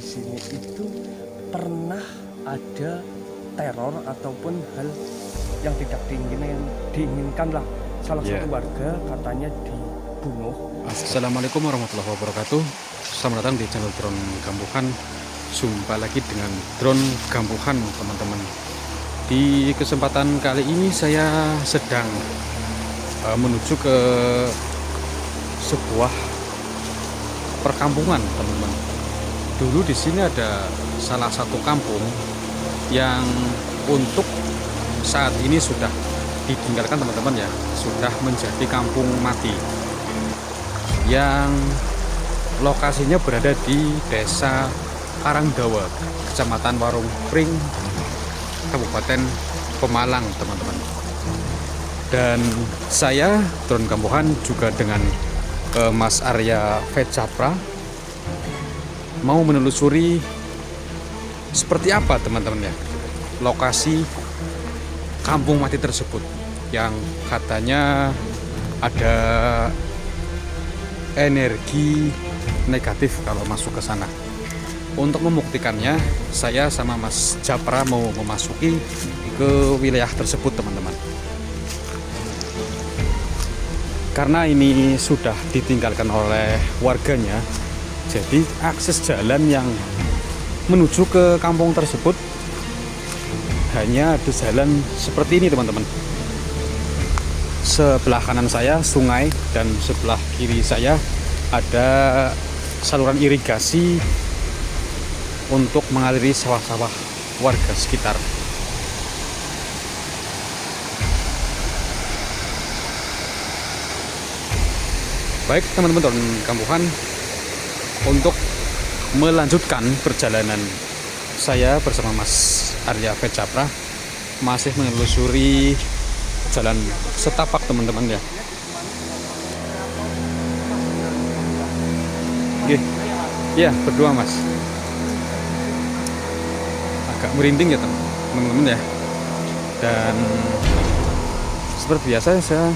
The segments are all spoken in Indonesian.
di sini itu pernah ada teror ataupun hal yang tidak diinginkan lah. Salah satu warga katanya dibunuh. Assalamualaikum warahmatullahi wabarakatuh. Selamat datang di channel Drone Kambuhan. Jumpa lagi dengan Drone Kambuhan, teman-teman. Di kesempatan kali ini saya sedang menuju ke sebuah perkampungan, teman-teman. Dulu di sini ada salah satu kampung yang untuk saat ini sudah ditinggalkan, teman-teman ya, sudah menjadi kampung mati yang lokasinya berada di Desa Karangdawa, Kecamatan Warung Pring, Kabupaten Pemalang, teman-teman. Dan saya Drone Kambuhan juga dengan Mas Arya Vecapra mau menelusuri seperti apa, teman-teman ya, lokasi kampung mati tersebut yang katanya ada energi negatif kalau masuk ke sana. Untuk membuktikannya, saya sama Mas Japra mau memasuki ke wilayah tersebut, teman-teman. Karena ini sudah ditinggalkan oleh warganya, jadi akses jalan yang menuju ke kampung tersebut hanya ada jalan seperti ini, teman-teman. Sebelah kanan saya sungai dan sebelah kiri saya ada saluran irigasi untuk mengaliri sawah-sawah warga sekitar. Baik, teman-teman Drone Kambuhan, untuk melanjutkan perjalanan saya bersama Mas Arya Vecapra masih menelusuri jalan setapak, teman-teman ya. Oke, ya berdua Mas. Agak merinding ya teman-teman ya. Dan seperti biasa saya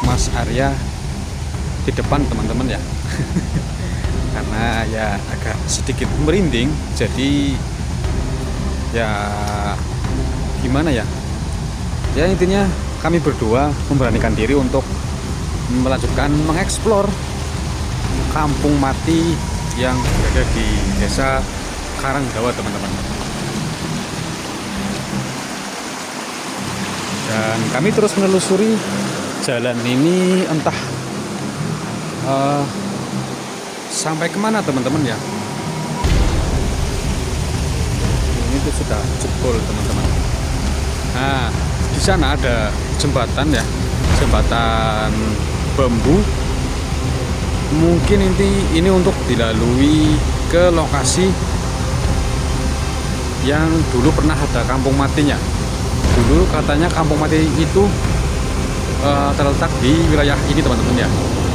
Mas Arya di depan, teman-teman ya. Karena ya agak sedikit merinding, jadi ya gimana ya, ya intinya kami berdua memberanikan diri untuk melanjutkan mengeksplor kampung mati yang berada di Desa Karangdawa, teman-teman. Dan kami terus menelusuri jalan ini, entah sampai kemana, teman-teman ya. Ini tuh sudah jebol, teman-teman. Nah, di sana ada jembatan ya, jembatan bambu. Mungkin ini untuk dilalui ke lokasi yang dulu pernah ada kampung matinya. Dulu katanya kampung mati itu terletak di wilayah ini, teman-teman ya.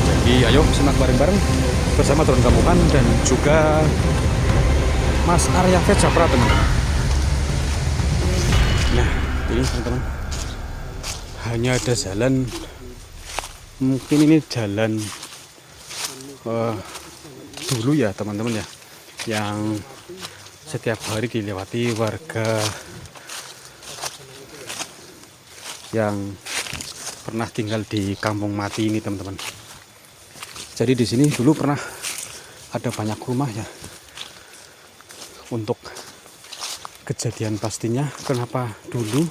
Jadi ayo simak bareng-bareng bersama Drone Kambuhan dan juga Mas Arya Vecapra, teman-teman. Nah, ini teman-teman, hanya ada jalan, mungkin ini jalan dulu ya, teman-teman ya, yang setiap hari dilewati warga yang pernah tinggal di kampung mati ini, teman-teman. Jadi di sini dulu pernah ada banyak rumah ya. Untuk kejadian pastinya kenapa dulu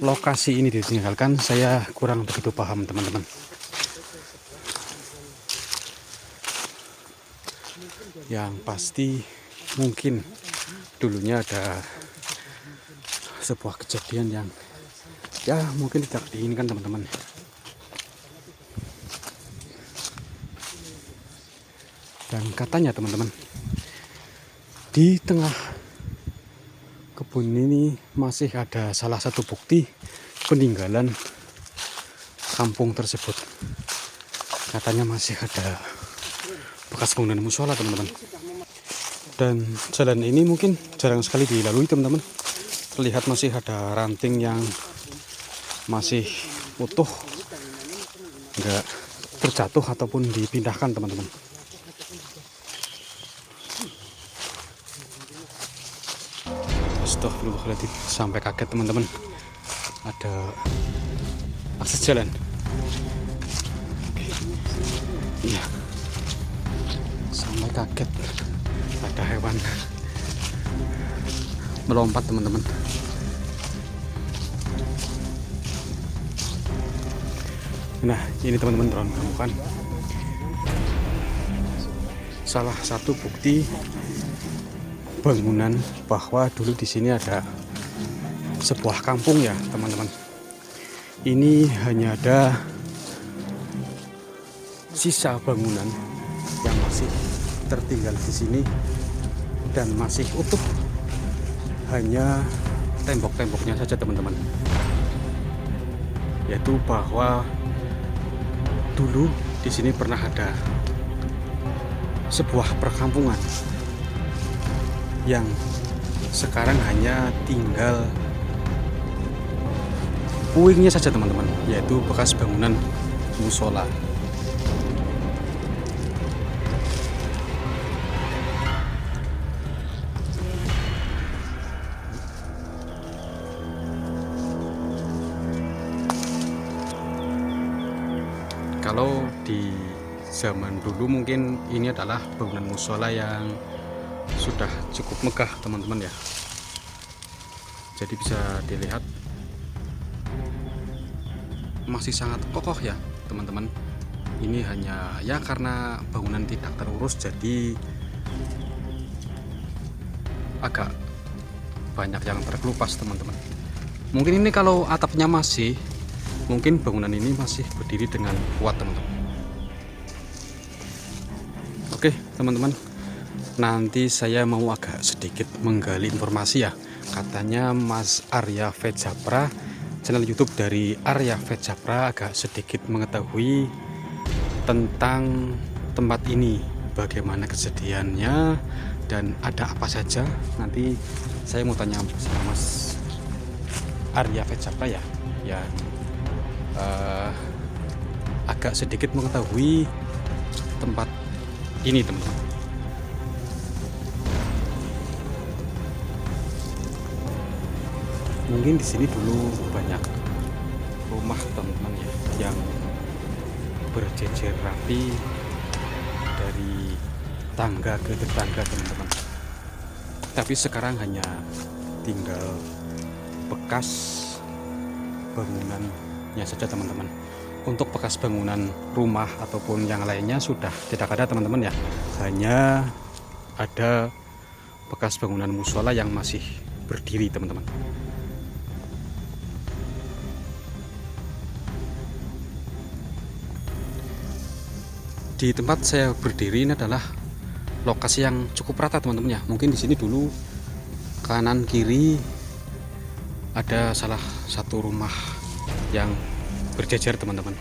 lokasi ini ditinggalkan, saya kurang begitu paham, teman-teman. Yang pasti mungkin dulunya ada sebuah kejadian yang ya mungkin tidak diinginkan, teman-teman. Dan katanya, teman-teman, di tengah kebun ini masih ada salah satu bukti peninggalan kampung tersebut. Katanya masih ada bekas bangunan musola, teman-teman. Dan jalan ini mungkin jarang sekali dilalui, teman-teman. Terlihat masih ada ranting yang masih utuh, enggak terjatuh ataupun dipindahkan, teman-teman. Astagfirullahaladzim, sampai kaget teman-teman. Ada akses jalan. Oke. Iya. Sampai kaget ada hewan melompat teman-teman. Nah, ini teman-teman kan salah satu bukti bangunan bahwa dulu di sini ada sebuah kampung ya teman-teman. Ini hanya ada sisa bangunan yang masih tertinggal di sini dan masih utuh, hanya tembok-temboknya saja teman-teman. Yaitu bahwa dulu di sini pernah ada sebuah perkampungan yang sekarang hanya tinggal puingnya saja teman-teman, yaitu bekas bangunan musola. Kalau di zaman dulu mungkin ini adalah bangunan musola yang sudah cukup megah teman-teman ya. Jadi bisa dilihat masih sangat kokoh ya teman-teman. Ini hanya ya karena bangunan tidak terurus jadi agak banyak yang terkelupas teman-teman. Mungkin ini kalau atapnya masih, mungkin bangunan ini masih berdiri dengan kuat teman-teman. Oke teman-teman, nanti saya mau agak sedikit menggali informasi ya. Katanya Mas Arya Vejapra, channel YouTube dari Arya Vejapra, agak sedikit mengetahui tentang tempat ini, bagaimana kejadiannya dan ada apa saja. Nanti saya mau tanya sama Mas Arya Vejapra ya, yang agak sedikit mengetahui tempat ini teman-teman. Mungkin di sini dulu banyak rumah teman-teman ya yang berjejer rapi dari tangga ke tetangga teman-teman. Tapi sekarang hanya tinggal bekas bangunannya saja teman-teman. Untuk bekas bangunan rumah ataupun yang lainnya sudah tidak ada teman-teman ya. Hanya ada bekas bangunan musola yang masih berdiri teman-teman. Di tempat saya berdiri ini adalah lokasi yang cukup rata teman-teman ya. Mungkin di sini dulu kanan kiri ada salah satu rumah yang berjejer teman-teman.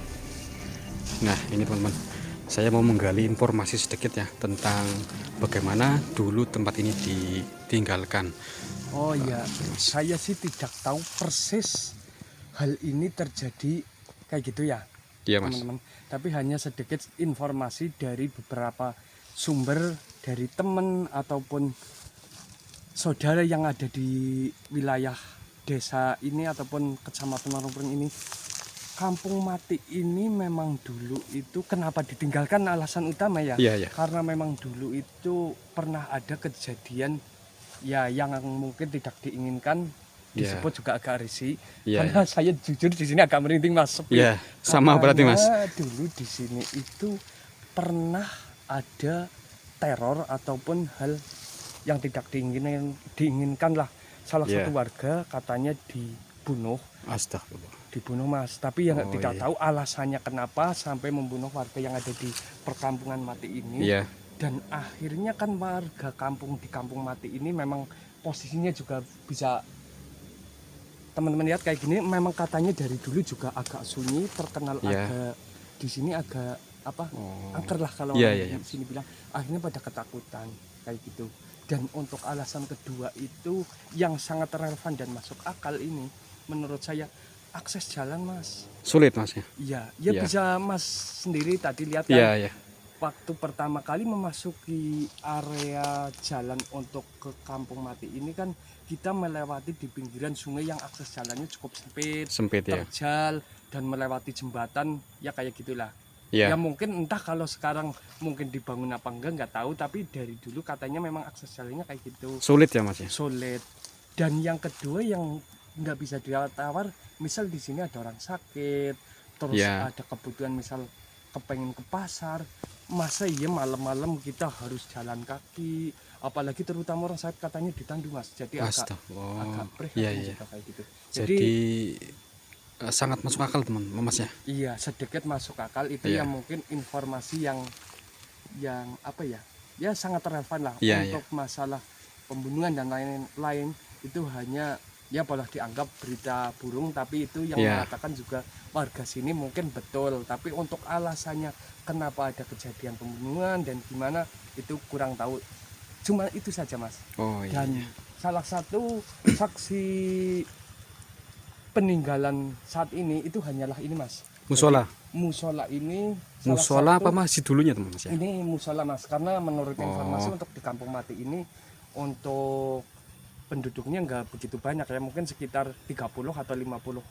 Nah ini teman-teman, saya mau menggali informasi sedikit ya tentang bagaimana dulu tempat ini ditinggalkan. Oh iya, saya sih tidak tahu persis hal ini terjadi kayak gitu ya. Iya mas. Teman-teman, tapi hanya sedikit informasi dari beberapa sumber, dari teman ataupun saudara yang ada di wilayah desa ini ataupun kecamatan Marupring ini. Kampung Mati ini memang dulu itu kenapa ditinggalkan, alasan utama ya, Iya. karena memang dulu itu pernah ada kejadian ya yang mungkin tidak diinginkan, disebut juga agak risih. Karena saya jujur di sini agak merinding mas. Iya, sama berarti mas. Dulu di sini itu pernah ada teror ataupun hal yang tidak diinginkan lah. Salah satu warga katanya dibunuh. Astagfirullah. Dibunuh mas, tapi yang tidak tahu alasannya kenapa sampai membunuh warga yang ada di perkampungan Mati ini. Dan akhirnya kan warga kampung di Kampung Mati ini memang posisinya juga bisa teman-teman lihat kayak gini, memang katanya dari dulu juga agak sunyi, terkenal agak di sini agak apa angker lah kalau di sini bilang. Akhirnya pada ketakutan kayak gitu. Dan untuk alasan kedua itu yang sangat relevan dan masuk akal ini menurut saya, akses jalan mas. Sulit mas ya? Iya, bisa mas sendiri tadi lihat kan. waktu pertama kali memasuki area jalan untuk ke Kampung Mati ini kan kita melewati di pinggiran sungai yang akses jalannya cukup sempit ya. terjal, dan melewati jembatan ya kayak gitulah. Ya. Ya mungkin entah kalau sekarang mungkin dibangun apa enggak nggak tahu, tapi dari dulu katanya memang akses jalannya kayak gitu. Sulit ya Mas ya? Sulit. Dan yang kedua yang nggak bisa ditawar, misal di sini ada orang sakit, terus Ya. ada kebutuhan misal kepengen ke pasar, masa iya malam-malam kita harus jalan kaki, apalagi terutama orang sakit katanya ditandu Mas, jadi agak prihatin juga kayak gitu. Jadi sangat masuk akal teman Mas ya. Iya, sedikit masuk akal itu Iya. yang mungkin informasi yang apa ya? Ya sangat relevan lah Iya, untuk masalah pembunuhan dan lain-lain. Itu hanya ya boleh dianggap berita burung, tapi itu yang Iya. mengatakan juga warga sini mungkin betul, tapi untuk alasannya kenapa ada kejadian pembunuhan dan gimana itu kurang tahu. Cuma itu saja Mas. Oh iya. Dan salah satu saksi peninggalan saat ini itu hanyalah ini Mas. Musola. Jadi, musola ini Musola apa masih dulunya teman Mas ya? ini musola Mas, karena menurut informasi untuk di Kampung Mati ini untuk penduduknya nggak begitu banyak ya, mungkin sekitar 30 atau 50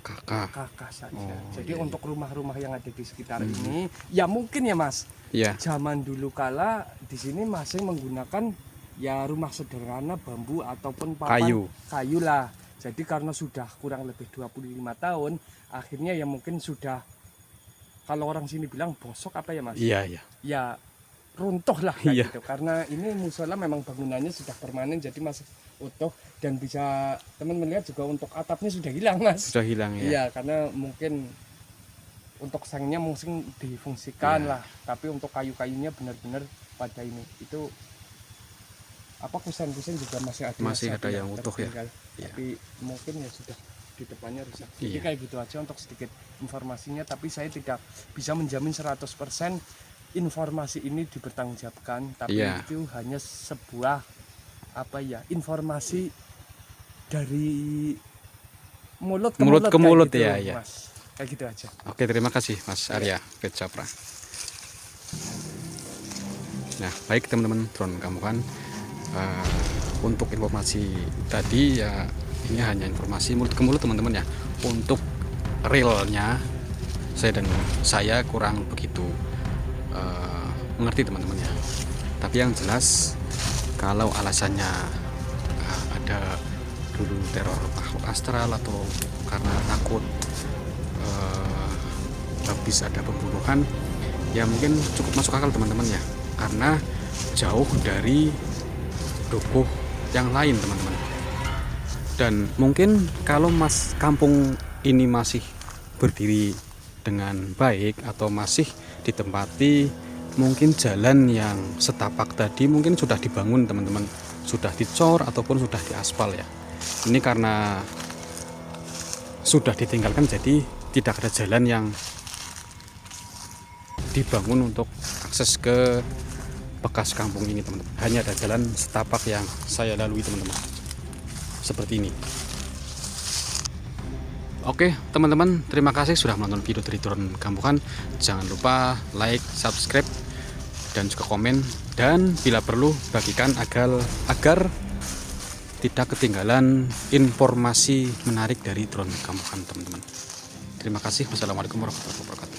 kakak saja. Jadi untuk rumah-rumah yang ada di sekitar ini ya mungkin ya Mas. Iya. Zaman dulu kala di sini masih menggunakan ya rumah sederhana bambu ataupun papan kayu lah. Jadi karena sudah kurang lebih 25 tahun, akhirnya ya mungkin sudah, kalau orang sini bilang bosok apa ya Mas? Iya, iya. Ya runtuh lah kayak gitu. Karena ini musola memang bangunannya sudah permanen, jadi masih utuh, dan bisa teman melihat juga untuk atapnya sudah hilang Mas. Sudah hilang ya. Iya, karena mungkin untuk sengnya mungkin difungsikan lah, tapi untuk kayu-kayunya benar-benar pada ini itu apa kusen-kusen juga masih ada yang utuh ya. Tapi mungkin ya sudah di depannya rusak. Jadi kayak gitu aja untuk sedikit informasinya, tapi saya tidak bisa menjamin 100% informasi ini dipertanggungjawabkan, tapi itu hanya sebuah apa ya, informasi dari mulut ke mulut gitu, ya. Mas. Kayak gitu aja. Oke, terima kasih Mas Arya Pecapra. Nah, baik teman-teman drone kampungan, untuk informasi tadi ya ini hanya informasi mulut ke mulut teman-teman ya. Untuk realnya saya kurang begitu mengerti teman-teman ya. Tapi yang jelas kalau alasannya ada dulu teror makhluk astral atau karena takut habis ada pembunuhan, ya mungkin cukup masuk akal teman-teman ya, karena jauh dari dukuh yang lain teman-teman. Dan mungkin kalau kampung ini masih berdiri dengan baik atau masih ditempati, mungkin jalan yang setapak tadi mungkin sudah dibangun teman-teman, sudah dicor ataupun sudah diaspal ya. Ini karena sudah ditinggalkan, jadi tidak ada jalan yang dibangun untuk akses ke bekas kampung ini teman-teman. Hanya ada jalan setapak yang saya lalui teman-teman, seperti ini. Oke teman-teman, terima kasih sudah menonton video dari drone kampungan. Jangan lupa like, subscribe, dan juga komen, dan bila perlu bagikan agar tidak ketinggalan informasi menarik dari drone kampungan teman-teman. Terima kasih. Wassalamualaikum warahmatullahi wabarakatuh.